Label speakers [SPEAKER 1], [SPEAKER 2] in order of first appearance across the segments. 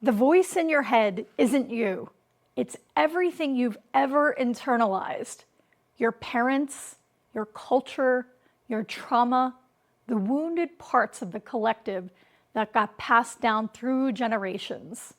[SPEAKER 1] The voice in your head isn't you. It's everything you've ever internalized. Your parents, your culture, your trauma, the wounded parts of the collective that got passed down through generations.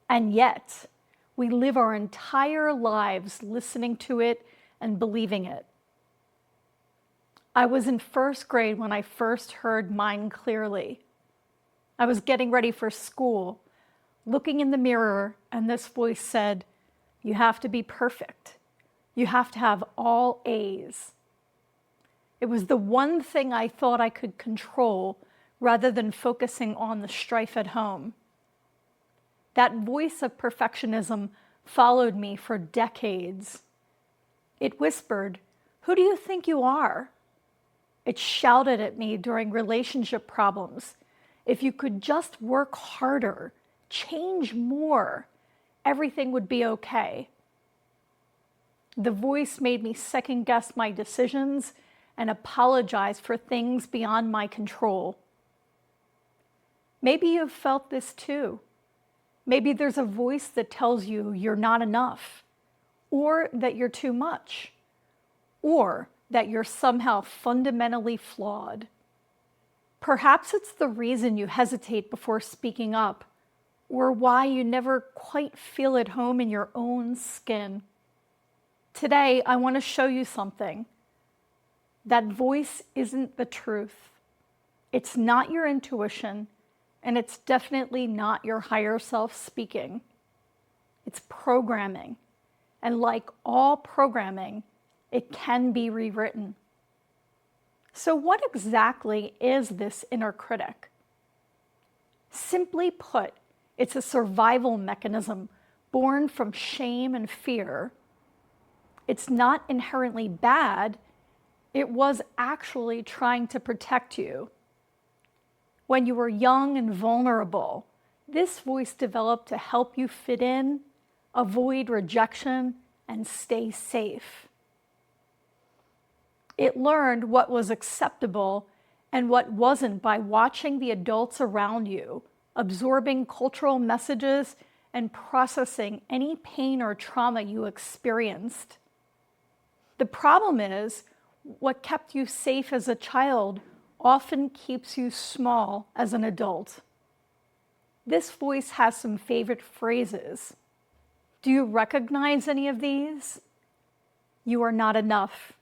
[SPEAKER 1] And yet, we live our entire lives listening to it and believing it. I was in first grade when I first heard mine clearly. I was getting ready for school, looking in the mirror, and this voice said, "You have to be perfect. You have to have all A's." It was the one thing I thought I could control rather than focusing on the strife at home. That voice of perfectionism followed me for decades. It whispered, "Who do you think you are?" It shouted at me during relationship problems. If you could just work harder, change more, everything would be okay. The voice made me second guess my decisions and apologize for things beyond my control. Maybe you've felt this too. Maybe there's a voice that tells you you're not enough, or that you're too much, or that you're somehow fundamentally flawed. Perhaps it's the reason you hesitate before speaking up, or why you never quite feel at home in your own skin. Today, I want to show you something. That voice isn't the truth. It's not your intuition, and it's definitely not your higher self speaking. It's programming, and like all programming, it can be rewritten. So what exactly is this inner critic? Simply put, it's a survival mechanism born from shame and fear. It's not inherently bad. It was actually trying to protect you. When you were young and vulnerable, this voice developed to help you fit in, avoid rejection, and stay safe. It learned what was acceptable and what wasn't by watching the adults around you, absorbing cultural messages, and processing any pain or trauma you experienced. The problem is, what kept you safe as a child often keeps you small as an adult. This voice has some favorite phrases. Do you recognize any of these? You are not enough.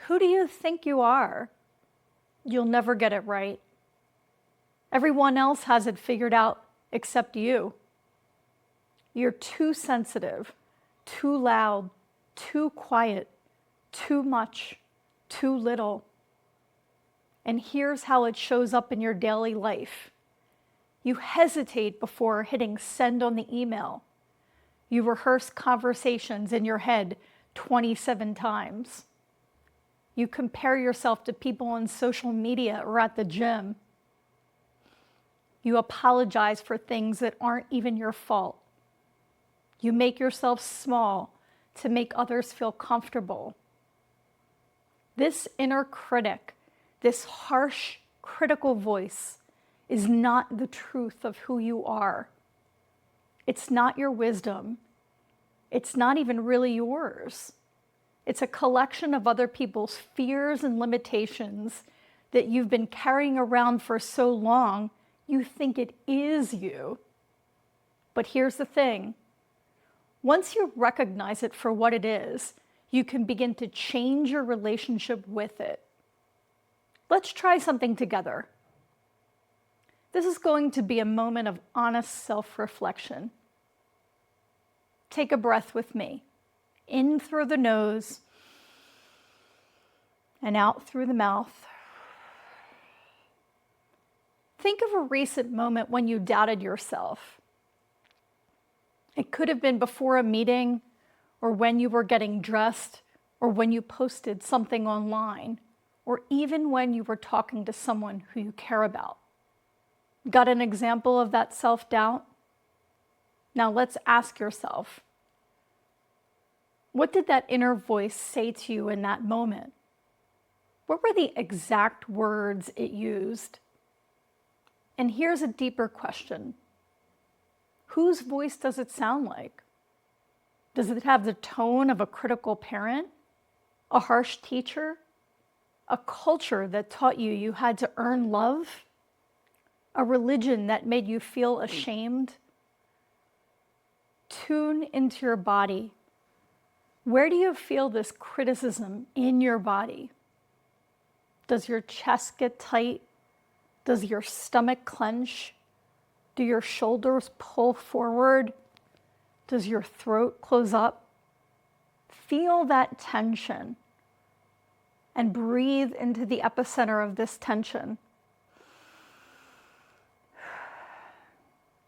[SPEAKER 1] Who do you think you are? You'll never get it right. Everyone else has it figured out except you. You're too sensitive, too loud, too quiet, too much, too little. And here's how it shows up in your daily life. You hesitate before hitting send on the email. You rehearse conversations in your head 27 times. You compare yourself to people on social media or at the gym. You apologize for things that aren't even your fault. You make yourself small to make others feel comfortable. This inner critic, this harsh, critical voice, is not the truth of who you are. It's not your wisdom. It's not even really yours. It's a collection of other people's fears and limitations that you've been carrying around for so long, you think it is you. But here's the thing. Once you recognize it for what it is, you can begin to change your relationship with it. Let's try something together. This is going to be a moment of honest self-reflection. Take a breath with me. In through the nose and out through the mouth. Think of a recent moment when you doubted yourself. It could have been before a meeting, or when you were getting dressed, or when you posted something online, or even when you were talking to someone who you care about. Got an example of that self-doubt? Now let's ask yourself, what did that inner voice say to you in that moment? What were the exact words it used? And here's a deeper question. Whose voice does it sound like? Does it have the tone of a critical parent, a harsh teacher, a culture that taught you you had to earn love, a religion that made you feel ashamed? Tune into your body. Where do you feel this criticism in your body? Does your chest get tight? Does your stomach clench? Do your shoulders pull forward? Does your throat close up? Feel that tension and breathe into the epicenter of this tension.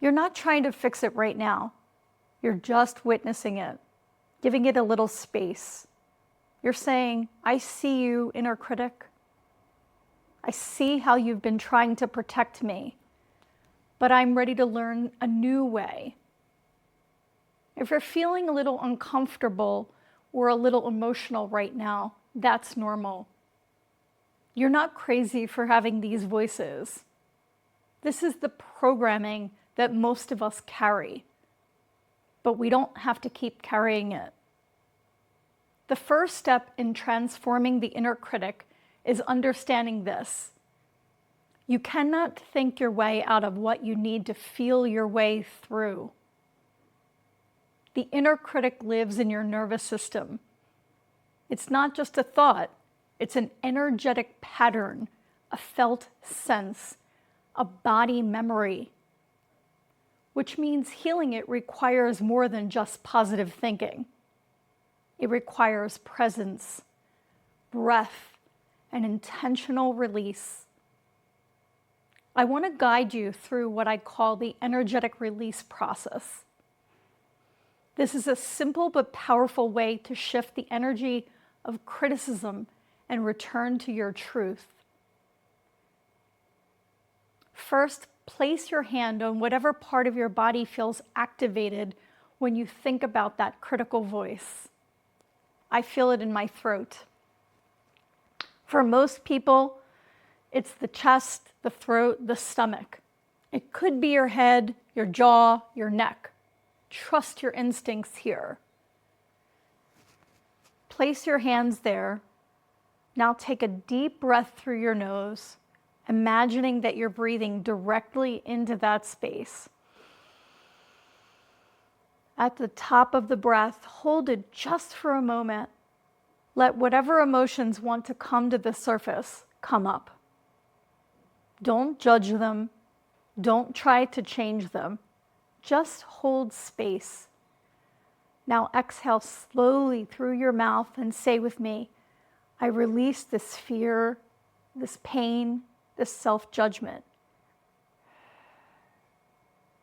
[SPEAKER 1] You're not trying to fix it right now. You're just witnessing it, giving it a little space. You're saying, I see you, inner critic. I see how you've been trying to protect me, but I'm ready to learn a new way. If you're feeling a little uncomfortable or a little emotional right now, that's normal. You're not crazy for having these voices. This is the programming that most of us carry, but we don't have to keep carrying it. The first step in transforming the inner critic is understanding this. You cannot think your way out of what you need to feel your way through. The inner critic lives in your nervous system. It's not just a thought, it's an energetic pattern, a felt sense, a body memory, which means healing it requires more than just positive thinking. It requires presence, breath, and intentional release. I want to guide you through what I call the energetic release process. This is a simple but powerful way to shift the energy of criticism and return to your truth. First, place your hand on whatever part of your body feels activated when you think about that critical voice. I feel it in my throat. For most people, it's the chest, the throat, the stomach. It could be your head, your jaw, your neck. Trust your instincts here. Place your hands there. Now take a deep breath through your nose, imagining that you're breathing directly into that space. At the top of the breath, hold it just for a moment. Let whatever emotions want to come to the surface come up. Don't judge them. Don't try to change them. Just hold space. Now exhale slowly through your mouth and say with me, I release this fear, this pain, this self-judgment.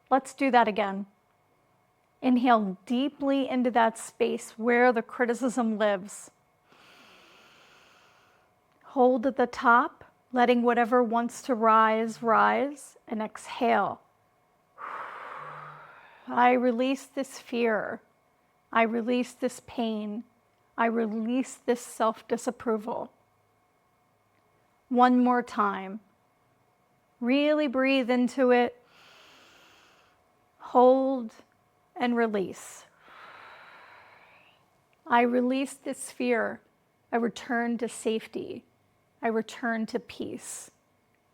[SPEAKER 1] Let's do that again. Inhale deeply into that space where the criticism lives. Hold at the top, letting whatever wants to rise, rise, and exhale. I release this fear. I release this pain. I release this self-disapproval. One more time. Really breathe into it. Hold and release. I release this fear. I return to safety. I return to peace.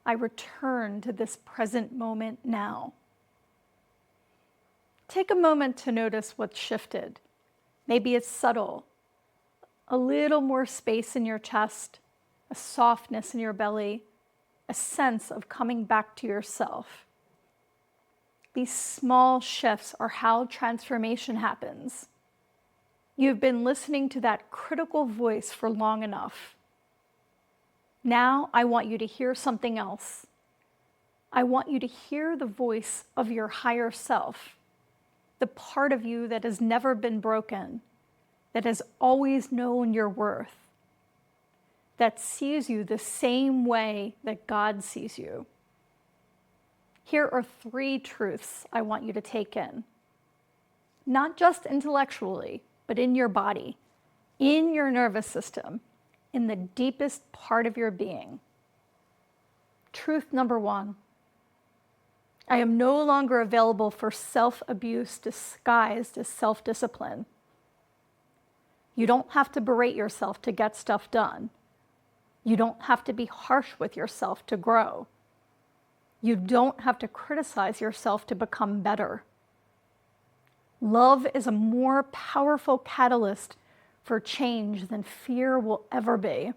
[SPEAKER 1] I return to this present moment now. Take a moment to notice what's shifted. Maybe it's subtle. A little more space in your chest, a softness in your belly, a sense of coming back to yourself. These small shifts are how transformation happens. You've been listening to that critical voice for long enough. Now I want you to hear something else. I want you to hear the voice of your higher self, the part of you that has never been broken, that has always known your worth, that sees you the same way that God sees you. Here are 3 truths I want you to take in. Not just intellectually, but in your body, in your nervous system, in the deepest part of your being. Truth number 1, I am no longer available for self-abuse disguised as self-discipline. You don't have to berate yourself to get stuff done. You don't have to be harsh with yourself to grow. You don't have to criticize yourself to become better. Love is a more powerful catalyst for change than fear will ever be.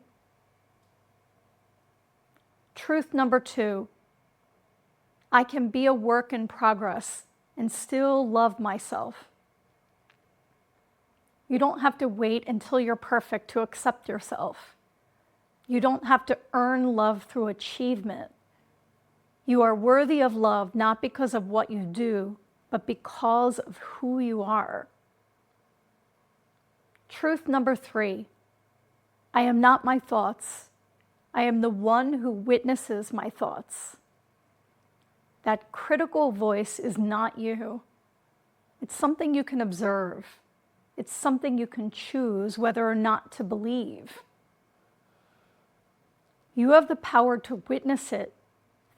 [SPEAKER 1] Truth number 2, I can be a work in progress and still love myself. You don't have to wait until you're perfect to accept yourself. You don't have to earn love through achievement. You are worthy of love not because of what you do, but because of who you are. Truth number 3, I am not my thoughts. I am the one who witnesses my thoughts. That critical voice is not you. It's something you can observe. It's something you can choose whether or not to believe. You have the power to witness it,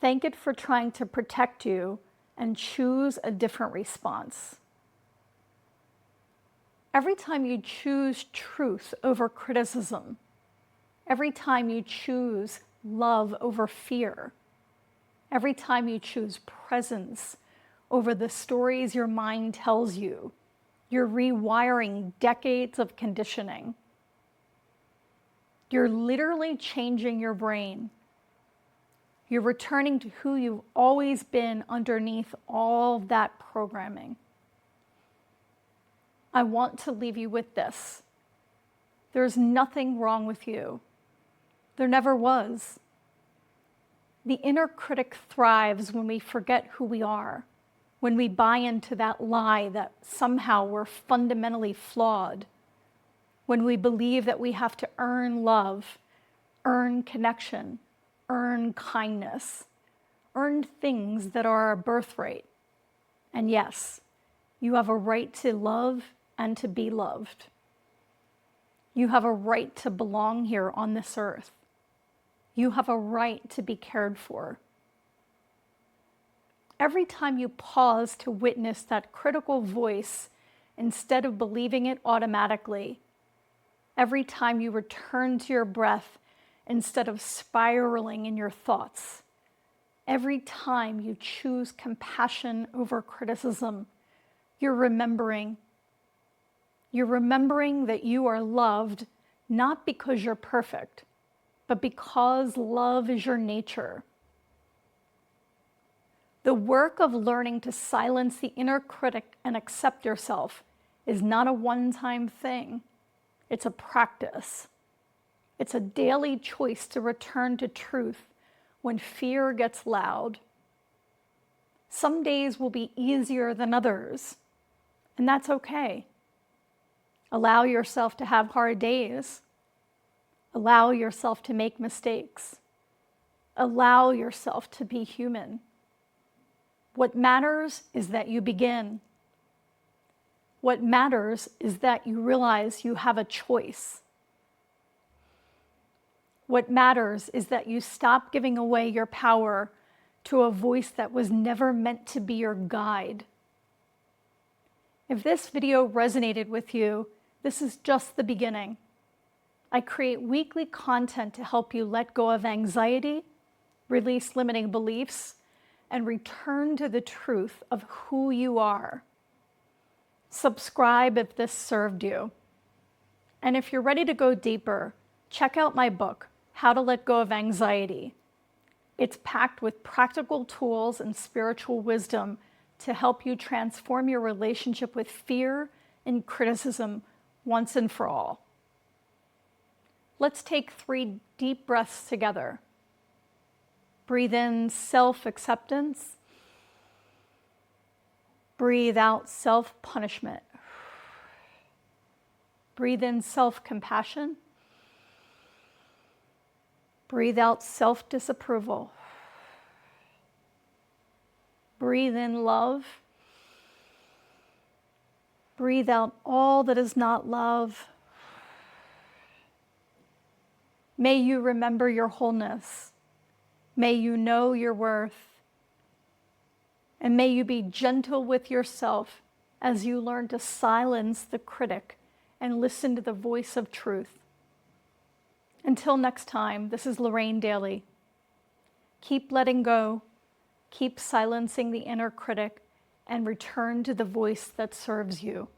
[SPEAKER 1] thank it for trying to protect you, and choose a different response. Every time you choose truth over criticism, every time you choose love over fear, every time you choose presence over the stories your mind tells you, you're rewiring decades of conditioning. You're literally changing your brain. You're returning to who you've always been underneath all that programming. I want to leave you with this. There's nothing wrong with you. There never was. The inner critic thrives when we forget who we are, when we buy into that lie that somehow we're fundamentally flawed, when we believe that we have to earn love, earn connection, earn kindness, earn things that are our birthright. And yes, you have a right to love and to be loved. You have a right to belong here on this earth. You have a right to be cared for. Every time you pause to witness that critical voice instead of believing it automatically, every time you return to your breath instead of spiraling in your thoughts, every time you choose compassion over criticism, you're remembering that you are loved not because you're perfect, but because love is your nature. The work of learning to silence the inner critic and accept yourself is not a one-time thing. It's a practice. It's a daily choice to return to truth when fear gets loud. Some days will be easier than others, and that's okay. Allow yourself to have hard days. Allow yourself to make mistakes. Allow yourself to be human. What matters is that you begin. What matters is that you realize you have a choice. What matters is that you stop giving away your power to a voice that was never meant to be your guide. If this video resonated with you, this is just the beginning. I create weekly content to help you let go of anxiety, release limiting beliefs, and return to the truth of who you are. Subscribe if this served you. And if you're ready to go deeper, check out my book, How to Let Go of Anxiety. It's packed with practical tools and spiritual wisdom to help you transform your relationship with fear and criticism once and for all. Let's take 3 deep breaths together. Breathe in self-acceptance. Breathe out self-punishment. Breathe in self-compassion. Breathe out self-disapproval. Breathe in love. Breathe out all that is not love. May you remember your wholeness. May you know your worth. And may you be gentle with yourself as you learn to silence the critic and listen to the voice of truth. Until next time, this is Lorraine Daly. Keep letting go, keep silencing the inner critic, and return to the voice that serves you.